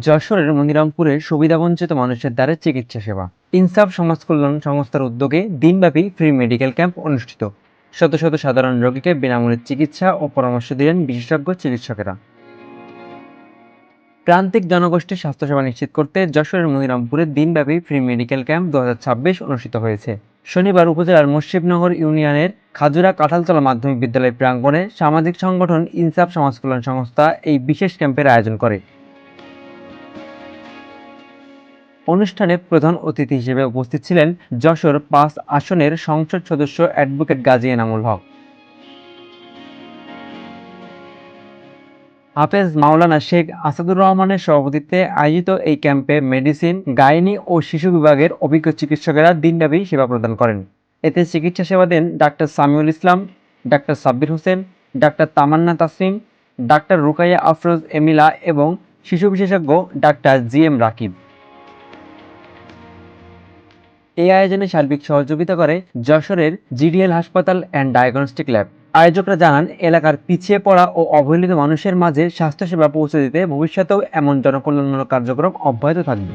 যশোরের মনিরামপুরে সুবিধাবঞ্চিত মানুষের দ্বারে চিকিৎসা সেবা। ইনসাফ সমাজ কল্যাণ সংস্থার উদ্যোগে দিনব্যাপী ফ্রি মেডিকেল ক্যাম্প অনুষ্ঠিত। শত শত সাধারণ রোগীকে বিনামূল্যে চিকিৎসা ও পরামর্শ দিলেন বিশেষজ্ঞ চিকিৎসকেরা। প্রান্তিক জনগোষ্ঠীর স্বাস্থ্যসেবা নিশ্চিত করতে যশোরের মনিরামপুরে দিনব্যাপী ফ্রি মেডিকেল ক্যাম্প 2026 অনুষ্ঠিত হয়েছে। শনিবার উপজেলার মুন্সিফনগর ইউনিয়নের খাজুরা কাঁঠালতলা মাধ্যমিক বিদ্যালয় প্রাঙ্গণে সামাজিক সংগঠন ইনসাফ সমাজ কল্যাণ সংস্থা এই বিশেষ ক্যাম্পের আয়োজন করে। অনুষ্ঠানে প্রধান অতিথি হিসেবে উপস্থিত ছিলেন যশোর ৫ আসনের সংসদ সদস্য অ্যাডভোকেট গাজী এনামুল হক। হাফেজ মাওলানা শেখ আসাদুর রহমানের সভাপতিত্বে আয়োজিত এই ক্যাম্পে মেডিসিন, গাইনি ও শিশু বিভাগের অভিজ্ঞ চিকিৎসকেরা দিনব্যাপী সেবা প্রদান করেন। এতে চিকিৎসা সেবা দেন ডাক্তার সামিউল ইসলাম, ডাক্তার সাব্বির হোসেন, ডাক্তার তামান্না তাসনিম, ডাক্তার রুকাইয়া আফরোজ এমিলা এবং শিশু বিশেষজ্ঞ ডাক্তার জিএম রাকিব। এই আয়োজনে সার্বিক সহযোগিতা করে যশোরের জিডিএল হাসপাতাল অ্যান্ড ডায়াগনস্টিক ল্যাব। আয়োজকরা জানান, এলাকার পিছিয়ে পড়া ও অবহেলিত মানুষের মাঝে স্বাস্থ্যসেবা পৌঁছে দিতে ভবিষ্যতেও এমন জনকল্যাণমূলক কার্যক্রম অব্যাহত থাকবে।